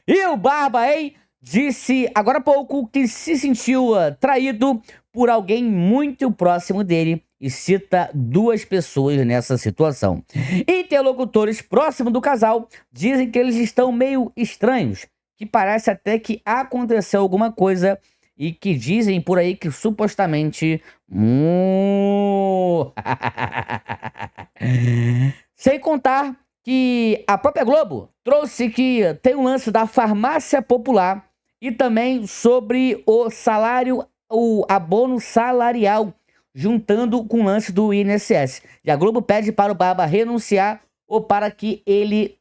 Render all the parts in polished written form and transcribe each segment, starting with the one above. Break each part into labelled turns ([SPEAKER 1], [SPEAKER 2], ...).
[SPEAKER 1] E o Barba, hein? Disse agora há pouco que se sentiu traído por alguém muito próximo dele e cita duas pessoas nessa situação. Interlocutores próximos do casal dizem que eles estão meio estranhos, que parece até que aconteceu alguma coisa e que dizem por aí que supostamente. Sem contar que a própria Globo trouxe que tem um lance da farmácia popular e também sobre o salário, o abono salarial, juntando com o lance do INSS. E a Globo pede para o Barba renunciar ou para que ele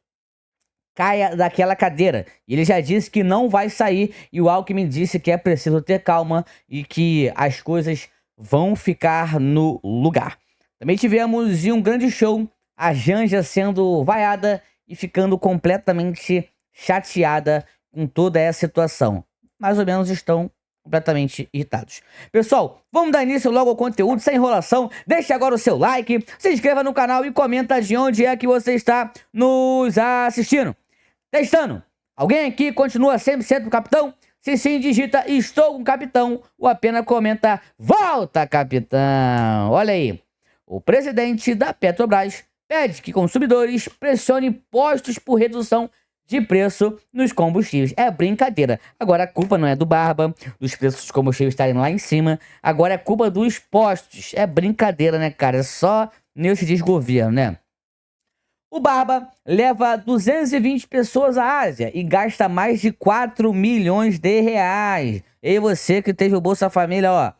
[SPEAKER 1] caia daquela cadeira. E ele já disse que não vai sair e o Alckmin disse que é preciso ter calma e que as coisas vão ficar no lugar. Também tivemos um grande show, a Janja sendo vaiada e ficando completamente chateada com toda essa situação. Mais ou menos estão completamente irritados. Pessoal, vamos dar início logo ao conteúdo, sem enrolação. Deixe agora o seu like, se inscreva no canal e comenta de onde é que você está nos assistindo. Testando. Alguém aqui continua 100% do capitão? Se sim, digita estou com o capitão ou apenas comenta volta, capitão. Olha aí. O presidente da Petrobras pede que consumidores pressionem postos por redução de preço nos combustíveis. É brincadeira. Agora a culpa não é do Barba, dos preços dos combustíveis estarem lá em cima. Agora é culpa dos postos. É brincadeira, né, cara? É só nesse desgoverno, né? O Barba leva 220 pessoas à Ásia e gasta mais de 4 milhões de reais. E você que teve o Bolsa Família, ó.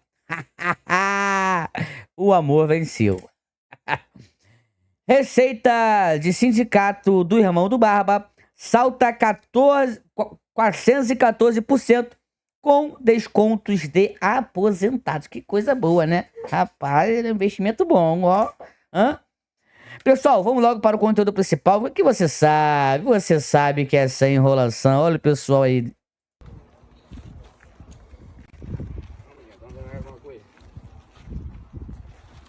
[SPEAKER 1] O amor venceu. Receita de sindicato do irmão do Barba salta 414% com descontos de aposentados. Que coisa boa, né? Rapaz, é um investimento bom, ó. Pessoal, vamos logo para o conteúdo principal. O que você sabe? Você sabe que é sem enrolação. Olha o pessoal aí.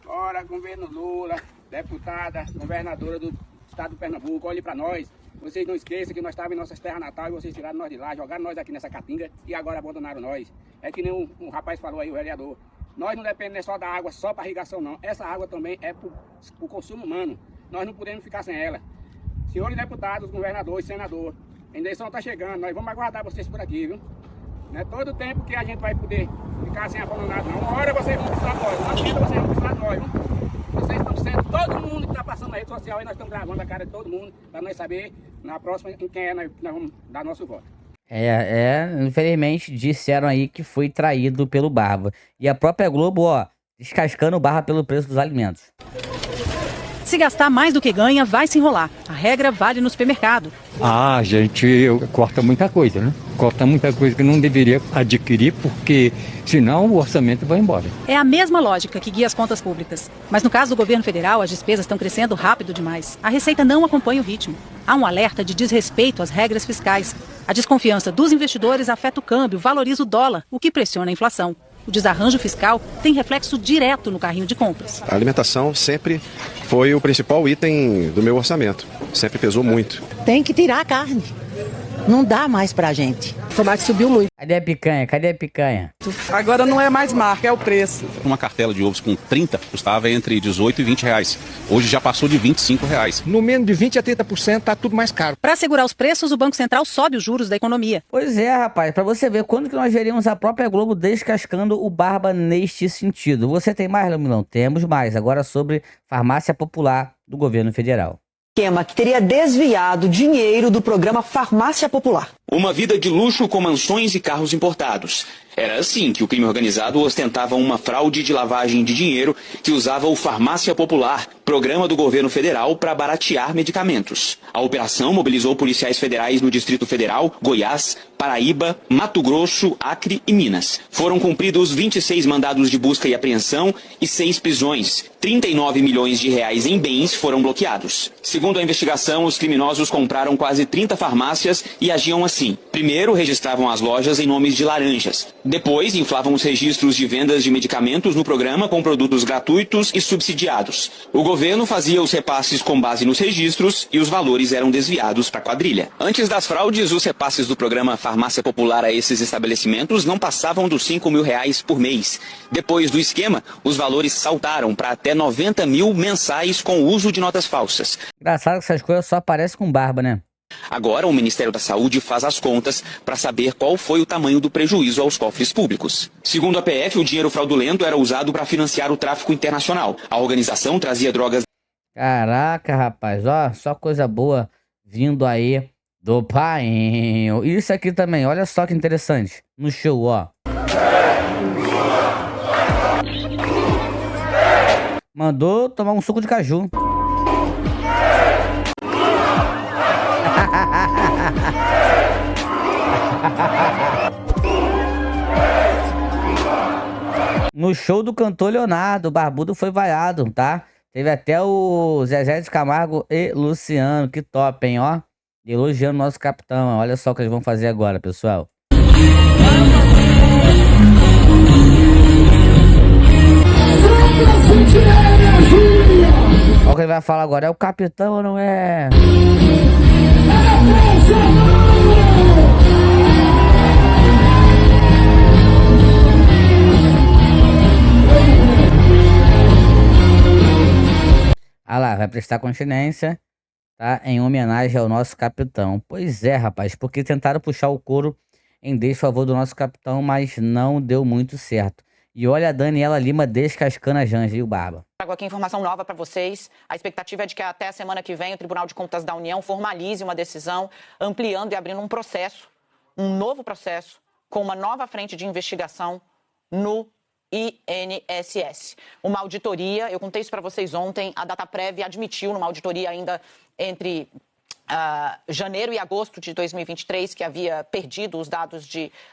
[SPEAKER 2] Ora, governo Lula, deputada, governadora do estado do Pernambuco, olhe para nós. Vocês não esqueçam que nós estávamos em nossas terras natais e vocês tiraram nós de lá, jogaram nós aqui nessa caatinga e agora abandonaram nós. É que nem um rapaz falou aí, o vereador. Nós não dependemos só da água, só para irrigação não. Essa água também é para o consumo humano. Nós não podemos ficar sem ela. Senhores deputados, governadores, senador, a eleição está chegando, nós vamos aguardar vocês por aqui, viu? Não é todo tempo que a gente vai poder ficar sem abandonado, não. Uma hora vocês vão precisar de nós, uma vida vocês vão precisar de nós, viu? Vocês estão sendo, todo mundo que está passando na rede social aí, nós estamos gravando a cara de todo mundo, para nós saber na próxima em quem é nós vamos dar nosso voto.
[SPEAKER 1] Infelizmente disseram aí que foi traído pelo Barba. E a própria Globo, ó, descascando o Barba pelo preço dos alimentos.
[SPEAKER 3] Se gastar mais do que ganha, vai se enrolar. A regra vale no supermercado.
[SPEAKER 4] A gente corta muita coisa, né? Corta muita coisa que não deveria adquirir, porque senão o orçamento vai embora.
[SPEAKER 3] É a mesma lógica que guia as contas públicas. Mas no caso do governo federal, as despesas estão crescendo rápido demais. A receita não acompanha o ritmo. Há um alerta de desrespeito às regras fiscais. A desconfiança dos investidores afeta o câmbio, valoriza o dólar, o que pressiona a inflação. O desarranjo fiscal tem reflexo direto no carrinho de compras.
[SPEAKER 5] A alimentação sempre foi o principal item do meu orçamento. Sempre pesou muito.
[SPEAKER 6] Tem que tirar a carne. Não dá mais pra gente.
[SPEAKER 7] O tomate subiu muito.
[SPEAKER 1] Cadê a picanha? Cadê a picanha?
[SPEAKER 7] Agora não é mais marca, é o preço.
[SPEAKER 8] Uma cartela de ovos com 30 custava entre 18 e 20 reais. Hoje já passou de 25 reais.
[SPEAKER 9] No menos de 20 a 30% tá tudo mais caro.
[SPEAKER 3] Para segurar os preços, o Banco Central sobe os juros da economia.
[SPEAKER 1] Pois é, rapaz. Pra você ver quando que nós veríamos a própria Globo descascando o Barba neste sentido. Você tem mais, Lamilão? Temos mais. Agora sobre farmácia popular do governo federal.
[SPEAKER 10] Esquema que teria desviado dinheiro do programa Farmácia Popular.
[SPEAKER 11] Uma vida de luxo com mansões e carros importados. Era assim que o crime organizado ostentava uma fraude de lavagem de dinheiro que usava o Farmácia Popular, programa do governo federal para baratear medicamentos. A operação mobilizou policiais federais no Distrito Federal, Goiás, Paraíba, Mato Grosso, Acre e Minas. Foram cumpridos 26 mandados de busca e apreensão e 6 prisões. 39 milhões de reais em bens foram bloqueados. Segundo a investigação, os criminosos compraram quase 30 farmácias e agiam assim assim. Primeiro, registravam as lojas em nomes de laranjas. Depois, inflavam os registros de vendas de medicamentos no programa com produtos gratuitos e subsidiados. O governo fazia os repasses com base nos registros e os valores eram desviados para a quadrilha. Antes das fraudes, os repasses do programa Farmácia Popular a esses estabelecimentos não passavam dos R$5 mil por mês. Depois do esquema, os valores saltaram para até 90 mil mensais com o uso de notas falsas.
[SPEAKER 1] Engraçado que essas coisas só aparecem com barba, né?
[SPEAKER 11] Agora, o Ministério da Saúde faz as contas para saber qual foi o tamanho do prejuízo aos cofres públicos. Segundo a PF, o dinheiro fraudulento era usado para financiar o tráfico internacional. A organização trazia drogas...
[SPEAKER 1] Caraca, rapaz, ó, só coisa boa vindo aí do painho. Isso aqui também, olha só que interessante. No show, ó. Mandou tomar um suco de caju. No show do cantor Leonardo, o barbudo foi vaiado, tá? Teve até o Zezé de Camargo e Luciano, que top, hein, ó. Elogiando nosso capitão, olha só o que eles vão fazer agora, pessoal. Olha o que ele vai falar agora, é o capitão ou não é? Ah lá, vai prestar continência, tá? Em homenagem ao nosso capitão. Pois é, rapaz, porque tentaram puxar o couro em desfavor do nosso capitão, mas não deu muito certo. E olha a Daniela Lima descascando a Janja e o Barba.
[SPEAKER 12] Trago aqui informação nova para vocês. A expectativa é de que até a semana que vem o Tribunal de Contas da União formalize uma decisão ampliando e abrindo um processo, um novo processo, com uma nova frente de investigação no INSS. Uma auditoria, eu contei isso para vocês ontem, a Dataprev admitiu numa auditoria ainda entre janeiro e agosto de 2023, que havia perdido os dados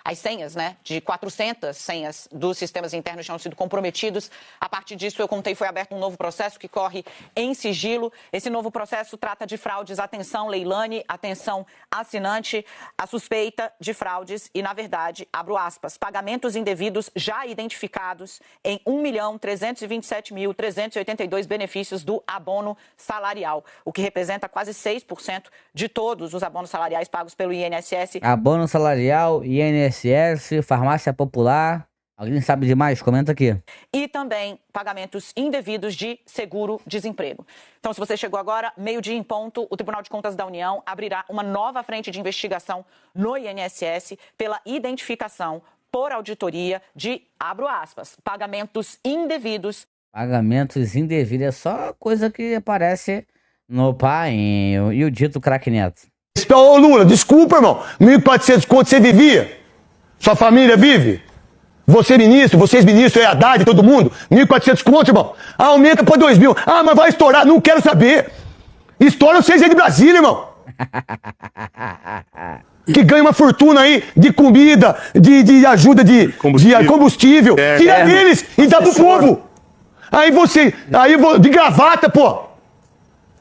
[SPEAKER 12] as senhas, né, de 400 senhas dos sistemas internos tinham sido comprometidos. A partir disso, eu contei, foi aberto um novo processo que corre em sigilo. Esse novo processo trata de fraudes, atenção Leilane, atenção assinante, a suspeita de fraudes e, na verdade, abro aspas, pagamentos indevidos já identificados em 1.327.382 benefícios do abono salarial, o que representa quase 6% de todos os abonos salariais pagos pelo INSS.
[SPEAKER 1] Abono salarial, INSS, farmácia popular. Alguém sabe de mais? Comenta aqui.
[SPEAKER 12] E também pagamentos indevidos de seguro-desemprego. Então, se você chegou agora, meio-dia em ponto, o Tribunal de Contas da União abrirá uma nova frente de investigação no INSS pela identificação por auditoria de, abro aspas, pagamentos indevidos.
[SPEAKER 1] Pagamentos indevidos é só coisa que aparece no painho. E o dito craque Neto.
[SPEAKER 13] Ô Lula, desculpa, irmão. 1.400 conto você vivia? Sua família vive? Você ministro, vocês ministros, Haddad, todo mundo? 1.400 conto, irmão. Aumenta pra 2.000. Ah, mas vai estourar. Não quero saber. Estoura vocês aí de Brasília, irmão. Que ganha uma fortuna aí de comida, de ajuda de combustível. Tira deles e dá pro povo. Aí de gravata, pô.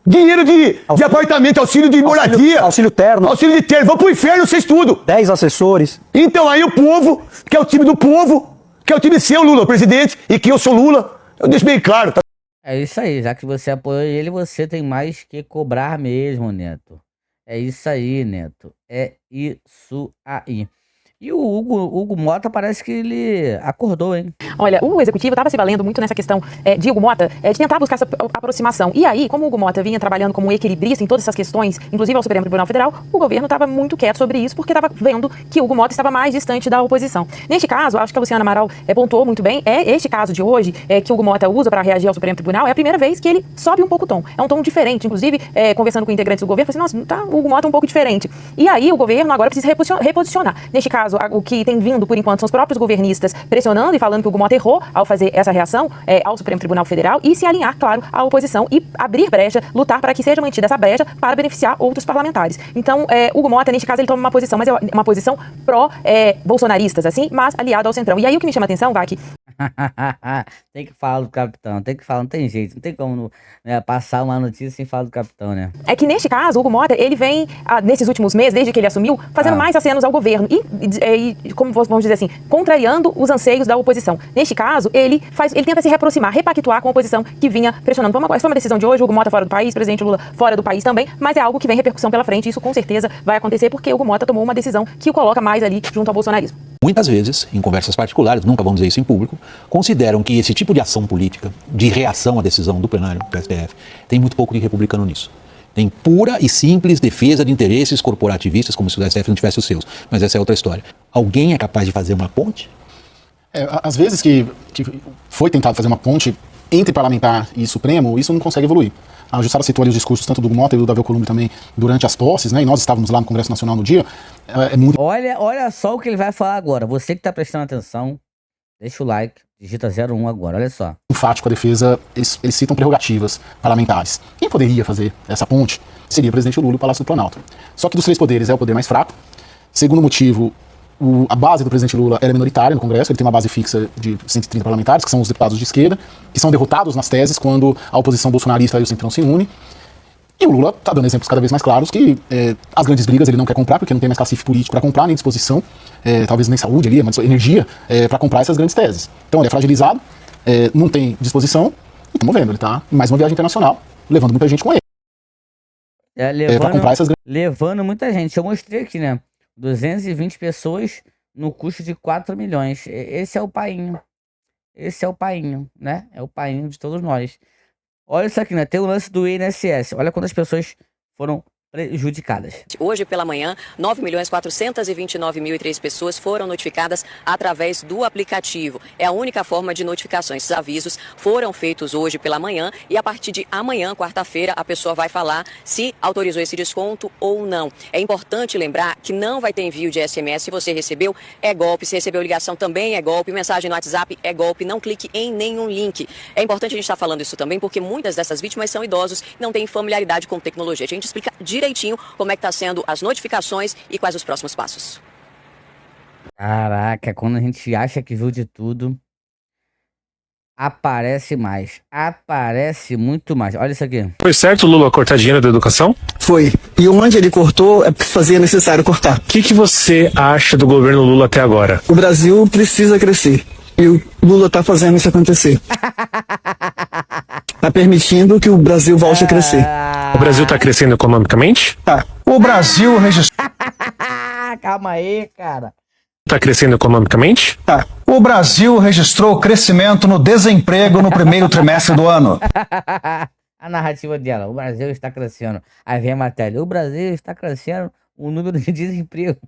[SPEAKER 13] Dinheiro de apartamento, auxílio de moradia.
[SPEAKER 14] Auxílio terno.
[SPEAKER 13] Auxílio de terno. Vão pro inferno vocês tudo.
[SPEAKER 14] 10 assessores.
[SPEAKER 13] Então aí o povo, que é o time do povo, que é o time seu, Lula, presidente, e que eu sou Lula, eu deixo bem claro. Tá?
[SPEAKER 1] É isso aí, já que você apoia ele, você tem mais que cobrar mesmo, Neto. É isso aí, Neto. É isso aí. E o Hugo Mota parece que ele acordou, hein?
[SPEAKER 3] Olha, o executivo estava se valendo muito nessa questão de Hugo Mota, de tentar buscar essa aproximação. E aí, como o Hugo Mota vinha trabalhando como um equilibrista em todas essas questões, inclusive ao Supremo Tribunal Federal, o governo estava muito quieto sobre isso, porque estava vendo que o Hugo Mota estava mais distante da oposição. Neste caso, acho que a Luciana Amaral pontuou muito bem, este caso de hoje, que o Hugo Mota usa para reagir ao Supremo Tribunal, é a primeira vez que ele sobe um pouco o tom. É um tom diferente, inclusive, conversando com integrantes do governo, falei assim, nossa, tá, o Hugo Mota é um pouco diferente. E aí, o governo agora precisa reposicionar. Neste caso, o que tem vindo, por enquanto, são os próprios governistas pressionando e falando que o Hugo Mota errou ao fazer essa reação ao Supremo Tribunal Federal e se alinhar, claro, à oposição e abrir brecha, lutar para que seja mantida essa brecha para beneficiar outros parlamentares. Então, Hugo Mota, neste caso, ele toma uma posição, mas é uma posição pró-bolsonaristas, assim, mas aliado ao Centrão. E aí, o que me chama a atenção, Vac,
[SPEAKER 1] Tem que falar do capitão, tem que falar, não tem jeito, não tem como passar uma notícia sem falar do capitão, né?
[SPEAKER 14] É que neste caso, o Hugo Mota, ele vem, nesses últimos meses, desde que ele assumiu, fazendo mais acenos ao governo e, como vamos dizer assim, contrariando os anseios da oposição. Neste caso, ele tenta se reaproximar, repactuar com a oposição que vinha pressionando. Foi uma decisão de hoje, o Hugo Mota fora do país, presidente Lula fora do país também, mas é algo que vem repercussão pela frente, e isso com certeza vai acontecer porque o Hugo Mota tomou uma decisão que o coloca mais ali junto ao bolsonarismo.
[SPEAKER 15] Muitas vezes, em conversas particulares, nunca vamos dizer isso em público, consideram que esse tipo de ação política, de reação à decisão do plenário do STF, tem muito pouco de republicano nisso. Tem pura e simples defesa de interesses corporativistas, como se o STF não tivesse os seus. Mas essa é outra história. Alguém é capaz de fazer uma ponte?
[SPEAKER 16] Às vezes que foi tentado fazer uma ponte entre parlamentar e Supremo, isso não consegue evoluir. A Jussara citou ali os discursos tanto do Hugo Mota e do Davi Alcolumbre também durante as posses, né? E nós estávamos lá no Congresso Nacional no dia.
[SPEAKER 1] Olha só o que ele vai falar agora. Você que está prestando atenção, deixa o like, digita 01 agora, olha só.
[SPEAKER 16] Enfático a defesa, eles citam prerrogativas parlamentares. Quem poderia fazer essa ponte seria o presidente Lula e o Palácio do Planalto. Só que dos três poderes é o poder mais fraco. Segundo motivo, a base do presidente Lula é minoritária no Congresso, ele tem uma base fixa de 130 parlamentares, que são os deputados de esquerda, que são derrotados nas teses quando a oposição bolsonarista e o Centrão se une. E o Lula está dando exemplos cada vez mais claros que as grandes brigas ele não quer comprar, porque não tem mais cacife político para comprar, nem disposição, talvez nem saúde ali, mas energia, para comprar essas grandes teses. Então ele é fragilizado, não tem disposição, e estamos vendo, ele está em mais uma viagem internacional, levando muita gente com ele. Para comprar essas grandes...
[SPEAKER 1] Levando muita gente, eu mostrei aqui, né? 220 pessoas no custo de 4 milhões. Esse é o painho. Esse é o painho, né? É o painho de todos nós. Olha isso aqui, né? Tem o lance do INSS. Olha quantas pessoas foram prejudicadas.
[SPEAKER 17] Hoje pela manhã, 9.429.003 pessoas foram notificadas através do aplicativo. É a única forma de notificação. Esses avisos foram feitos hoje pela manhã e a partir de amanhã, quarta-feira, a pessoa vai falar se autorizou esse desconto ou não. É importante lembrar que não vai ter envio de SMS. Se você recebeu, é golpe. Se recebeu ligação, também é golpe. Mensagem no WhatsApp é golpe. Não clique em nenhum link. É importante a gente estar falando isso também porque muitas dessas vítimas são idosos e não têm familiaridade com tecnologia. A gente explica direitinho como é que tá sendo as notificações e quais os próximos passos.
[SPEAKER 1] Caraca, quando a gente acha que viu de tudo, aparece mais. Aparece muito mais. Olha isso aqui.
[SPEAKER 18] Foi certo o Lula cortar dinheiro da educação?
[SPEAKER 10] Foi. E onde ele cortou é porque fazia necessário cortar.
[SPEAKER 18] O que você acha do governo Lula até agora?
[SPEAKER 10] O Brasil precisa crescer. E o Lula tá fazendo isso acontecer. Tá permitindo que o Brasil volte a crescer.
[SPEAKER 18] O Brasil tá crescendo economicamente?
[SPEAKER 10] Tá.
[SPEAKER 18] O Brasil registrou...
[SPEAKER 1] Calma aí, cara.
[SPEAKER 18] Tá crescendo economicamente?
[SPEAKER 10] Tá.
[SPEAKER 9] O Brasil registrou crescimento no desemprego no primeiro trimestre do ano.
[SPEAKER 1] A narrativa dela, o Brasil está crescendo. Aí vem a matéria, o Brasil está crescendo o número de desemprego.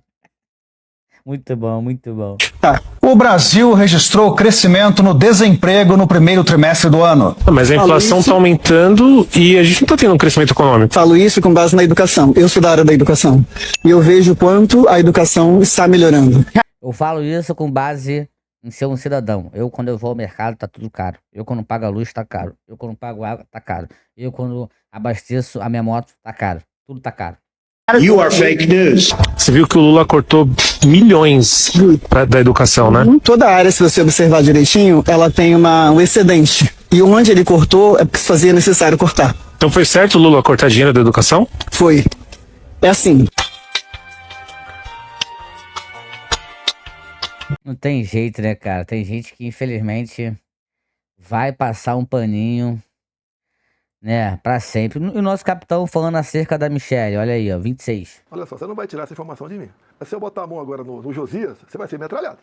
[SPEAKER 1] Muito bom, muito bom.
[SPEAKER 9] Tá. O Brasil registrou crescimento no desemprego no primeiro trimestre do ano.
[SPEAKER 18] Mas a inflação está aumentando e a gente não está tendo um crescimento econômico.
[SPEAKER 10] Falo isso com base na educação. Eu sou da área da educação. E eu vejo quanto a educação está melhorando.
[SPEAKER 1] Eu falo isso com base em ser um cidadão. Eu, quando eu vou ao mercado, tá tudo caro. Eu, quando pago a luz, tá caro. Eu, quando pago água, tá caro. Eu, quando abasteço a minha moto, tá caro. Tudo tá caro.
[SPEAKER 18] You are fake news. Você viu que o Lula cortou milhões da educação, né?
[SPEAKER 10] Toda a área, se você observar direitinho, ela tem um excedente. E onde ele cortou é porque fazia necessário cortar.
[SPEAKER 18] Então foi certo o Lula cortar dinheiro da educação?
[SPEAKER 10] Foi. É assim.
[SPEAKER 1] Não tem jeito, né, cara? Tem gente que, infelizmente, vai passar um paninho, né, pra sempre. E o nosso capitão falando acerca da Michelle, olha aí, ó, 26.
[SPEAKER 19] Olha só, você não vai tirar essa informação de mim. Mas se eu botar a mão agora no Josias, você vai ser metralhado.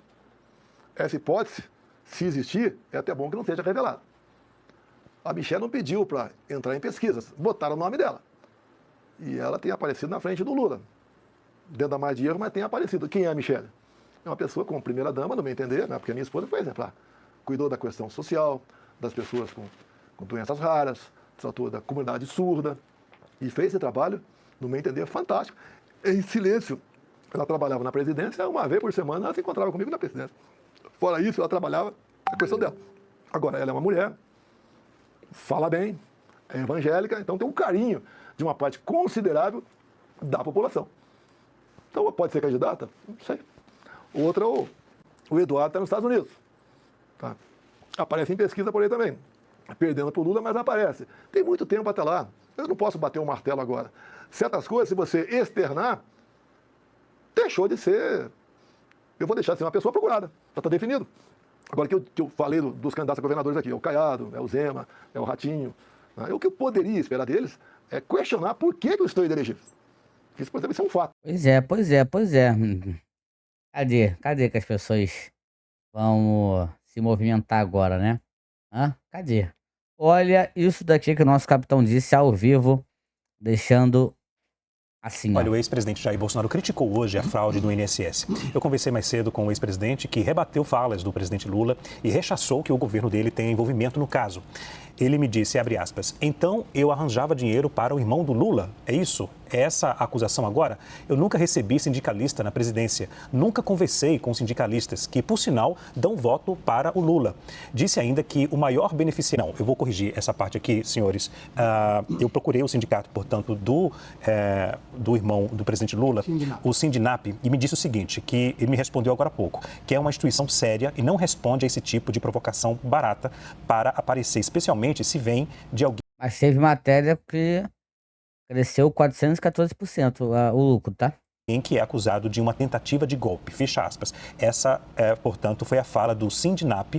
[SPEAKER 19] Essa hipótese, se existir, é até bom que não seja revelada. A Michelle não pediu para entrar em pesquisas, botaram o nome dela. E ela tem aparecido na frente do Lula. Dentro da margem de erro, mas tem aparecido. Quem é a Michelle? É uma pessoa como primeira-dama, no meu entender, né, porque a minha esposa foi exemplar. Cuidou da questão social, das pessoas com doenças raras, tratou da comunidade surda e fez esse trabalho, no meu entender, fantástico. Em silêncio, ela trabalhava na presidência, uma vez por semana ela se encontrava comigo na presidência. Fora isso, ela trabalhava a questão dela. Agora, ela é uma mulher, fala bem, é evangélica, então tem um carinho de uma parte considerável da população. Então, pode ser candidata? Não sei. Outra, o Eduardo está nos Estados Unidos. Tá? Aparece em pesquisa por aí também. Perdendo para o Lula, mas aparece. Tem muito tempo até lá. Eu não posso bater um martelo agora. Certas coisas, se você externar, deixou de ser... Eu vou deixar de ser uma pessoa procurada. Já está definido. Agora, o que eu falei dos candidatos a governadores aqui, é o Caiado, é o Zema, é o Ratinho. Né? O que eu poderia esperar deles é questionar por que eu estou inelegível. Isso, por exemplo, isso é um fato.
[SPEAKER 1] Pois é. Cadê que as pessoas vão se movimentar agora, né? Cadê? Olha isso daqui que o nosso capitão disse ao vivo, deixando assim.
[SPEAKER 20] Olha, o ex-presidente Jair Bolsonaro criticou hoje a fraude do INSS. Eu conversei mais cedo com o ex-presidente que rebateu falas do presidente Lula e rechaçou que o governo dele tenha envolvimento no caso. Ele me disse, abre aspas, então eu arranjava dinheiro para o irmão do Lula? É isso? É essa a acusação agora? Eu nunca recebi sindicalista na presidência. Nunca conversei com sindicalistas que, por sinal, dão voto para o Lula. Disse ainda que o maior beneficiário... Não, eu vou corrigir essa parte aqui, senhores. Eu procurei o sindicato, portanto, do irmão do presidente Lula, o Sindinap, e me disse o seguinte, que ele me respondeu agora há pouco, que é uma instituição séria e não responde a esse tipo de provocação barata para aparecer, especialmente se vem de alguém...
[SPEAKER 1] Mas teve matéria que cresceu 414% o lucro, tá?
[SPEAKER 20] Em que é acusado de uma tentativa de golpe, fecha aspas. Essa, portanto, foi a fala do Sindinap,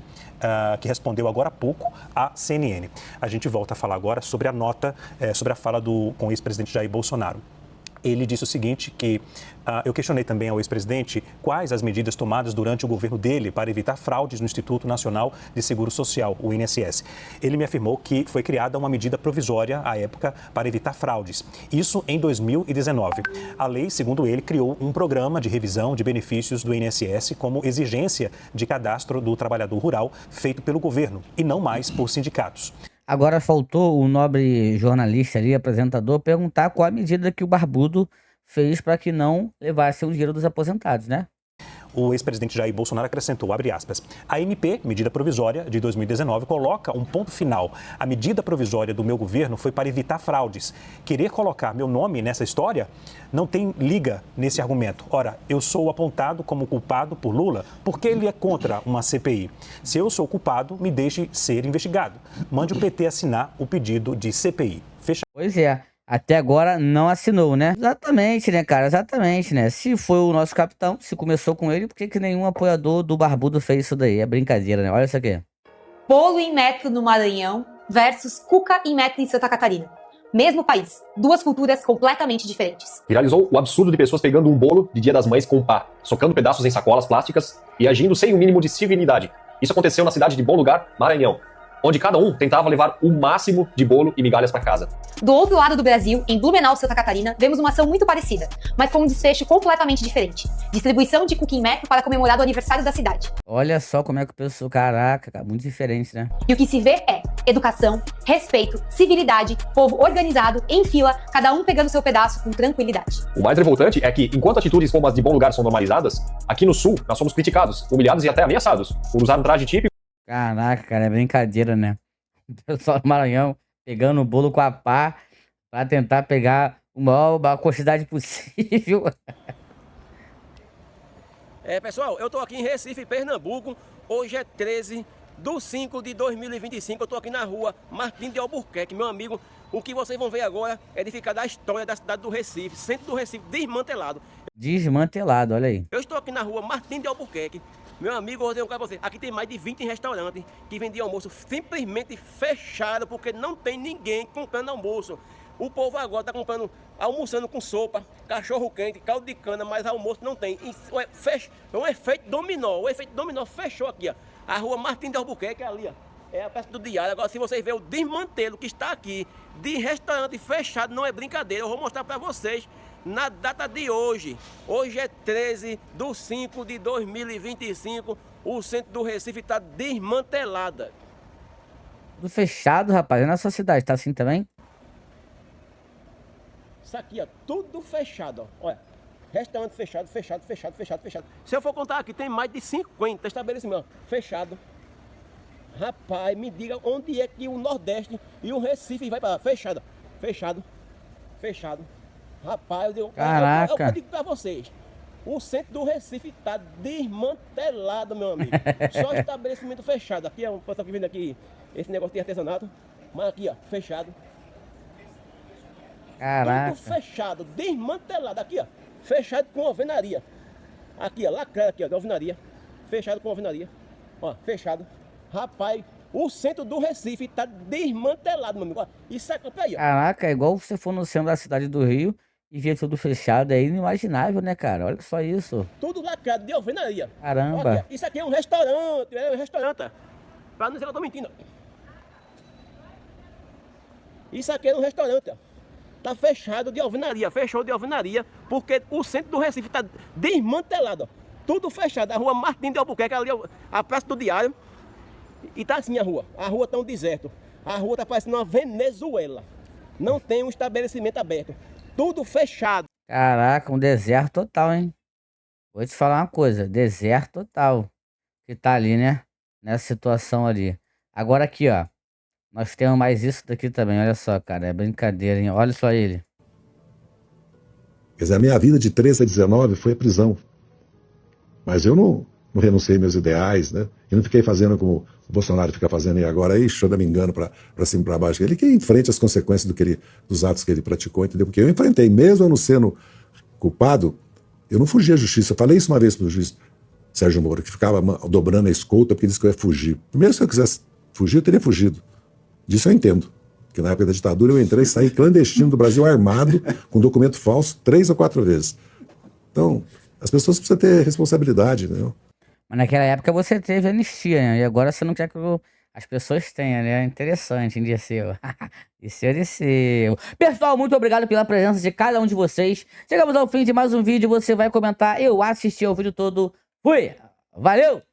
[SPEAKER 20] que respondeu agora há pouco à CNN. A gente volta a falar agora sobre a nota, sobre a fala com o ex-presidente Jair Bolsonaro. Ele disse o seguinte, que eu questionei também ao ex-presidente quais as medidas tomadas durante o governo dele para evitar fraudes no Instituto Nacional de Seguro Social, o INSS. Ele me afirmou que foi criada uma medida provisória, à época, para evitar fraudes. Isso em 2019. A lei, segundo ele, criou um programa de revisão de benefícios do INSS como exigência de cadastro do trabalhador rural feito pelo governo e não mais por sindicatos.
[SPEAKER 1] Agora faltou o nobre jornalista ali, apresentador, perguntar qual a medida que o Barbudo fez para que não levasse o dinheiro dos aposentados, né?
[SPEAKER 20] O ex-presidente Jair Bolsonaro acrescentou, abre aspas, a MP, medida provisória de 2019, coloca um ponto final. A medida provisória do meu governo foi para evitar fraudes. Querer colocar meu nome nessa história não tem liga nesse argumento. Ora, eu sou apontado como culpado por Lula porque ele é contra uma CPI. Se eu sou culpado, me deixe ser investigado. Mande o PT assinar o pedido de CPI. Fecha.
[SPEAKER 1] Pois é. Até agora não assinou, né? Exatamente, né, cara? Exatamente, né? Se foi o nosso capitão, se começou com ele, por que nenhum apoiador do Barbudo fez isso daí? É brincadeira, né? Olha isso aqui.
[SPEAKER 21] Bolo em metro no Maranhão versus Cuca em metro em Santa Catarina. Mesmo país, duas culturas completamente diferentes.
[SPEAKER 22] Viralizou o absurdo de pessoas pegando um bolo de Dia das Mães com pá, socando pedaços em sacolas plásticas e agindo sem o mínimo de civilidade. Isso aconteceu na cidade de Bom Lugar, Maranhão, onde cada um tentava levar o máximo de bolo e migalhas para casa.
[SPEAKER 21] Do outro lado do Brasil, em Blumenau, Santa Catarina, vemos uma ação muito parecida, mas com um desfecho completamente diferente. Distribuição de cookie em metro para comemorar o aniversário da cidade.
[SPEAKER 1] Olha só como é que o pessoal... Caraca, cara, muito diferente, né?
[SPEAKER 21] E o que se vê é educação, respeito, civilidade, povo organizado, em fila, cada um pegando seu pedaço com tranquilidade.
[SPEAKER 22] O mais revoltante é que, enquanto atitudes como as de Bom Lugar são normalizadas, aqui no Sul nós somos criticados, humilhados e até ameaçados por usar um traje típico.
[SPEAKER 1] Caraca, cara, é brincadeira, né? O pessoal do Maranhão pegando o bolo com a pá pra tentar pegar a quantidade possível.
[SPEAKER 23] Pessoal, eu tô aqui em Recife, Pernambuco. Hoje é 13/5/2025. Eu tô aqui na rua Martim de Albuquerque, meu amigo. O que vocês vão ver agora é edificar da história da cidade do Recife, centro do Recife desmantelado.
[SPEAKER 1] Desmantelado, olha aí.
[SPEAKER 23] Eu estou aqui na rua Martim de Albuquerque. Meu amigo, eu vou dizer um cara pra você, aqui tem mais de 20 restaurantes que vendem almoço simplesmente fechado porque não tem ninguém comprando almoço. O povo agora tá almoçando com sopa, cachorro quente, caldo de cana, mas almoço não tem. É um efeito dominó, o efeito dominó fechou aqui, ó. A rua Martim de Albuquerque é ali, ó. É a peça do diário. Agora, se vocês verem o desmantelo que está aqui de restaurante fechado, não é brincadeira. Eu vou mostrar para vocês na data de hoje. Hoje é 13/5/2025. O centro do Recife está desmantelado.
[SPEAKER 1] Tudo fechado, rapaz. Na sua cidade tá assim também?
[SPEAKER 23] Isso aqui, ó, tudo fechado, ó. Olha, restaurante fechado. Se eu for contar aqui, tem mais de 50 estabelecimentos, ó, fechado. Rapaz, me diga onde é que o Nordeste e o Recife vai para lá. Fechado. Rapaz,
[SPEAKER 1] Caraca.
[SPEAKER 23] eu digo para vocês. O centro do Recife está desmantelado, meu amigo. Só estabelecimento fechado. Aqui é um pessoal que vende aqui esse negócio de artesanato. Mas aqui, ó, fechado.
[SPEAKER 1] Caraca.
[SPEAKER 23] Tudo fechado, desmantelado. Aqui, ó, fechado com alvenaria. Aqui, ó, lacrado aqui, ó, de alvenaria. Fechado com alvenaria. Ó, fechado. Rapaz, o centro do Recife tá desmantelado, meu amigo. Ó, isso aqui, aí, ó.
[SPEAKER 1] Caraca, é igual você for no centro da cidade do Rio e ver tudo fechado. É inimaginável, né, cara? Olha só isso.
[SPEAKER 23] Tudo lacrado de alvenaria.
[SPEAKER 1] Caramba.
[SPEAKER 23] Ó, aqui, ó, isso aqui é um restaurante, ó. Pra não dizer que eu tô mentindo. Isso aqui é um restaurante, ó. Tá fechado de alvenaria, fechou de alvenaria, porque o centro do Recife tá desmantelado, ó. Tudo fechado. A rua Martim de Albuquerque, ali a Praça do Diário. E tá assim a rua. A rua tá um deserto. A rua tá parecendo uma Venezuela. Não tem um estabelecimento aberto. Tudo fechado.
[SPEAKER 1] Caraca, um deserto total, hein? Vou te falar uma coisa, deserto total. Que tá ali, né? Nessa situação ali. Agora aqui, ó. Nós temos mais isso daqui também, olha só, cara. É brincadeira, hein? Olha só ele.
[SPEAKER 2] Quer dizer, a minha vida de 13 a 19 foi a prisão. Mas eu não renunciei meus ideais, né? Eu não fiquei fazendo como o Bolsonaro fica fazendo aí agora, aí choramingando pra cima e pra baixo. Ele que enfrente as consequências dos atos que ele praticou, entendeu? Porque eu enfrentei, mesmo eu não sendo culpado, eu não fugi à justiça. Eu falei isso uma vez pro juiz Sérgio Moro, que ficava dobrando a escolta porque disse que eu ia fugir. Primeiro, se eu quisesse fugir, eu teria fugido. Disso eu entendo. Porque na época da ditadura eu entrei e saí clandestino do Brasil armado, com documento falso, 3 ou 4 vezes. Então, as pessoas precisam ter responsabilidade, né?
[SPEAKER 1] Mas naquela época você teve anistia, né? E agora você não quer que as pessoas tenham, né? Interessante, Dirceu. Dirceu. Pessoal, muito obrigado pela presença de cada um de vocês. Chegamos ao fim de mais um vídeo. Você vai comentar. Eu assisti ao vídeo todo. Fui! Valeu!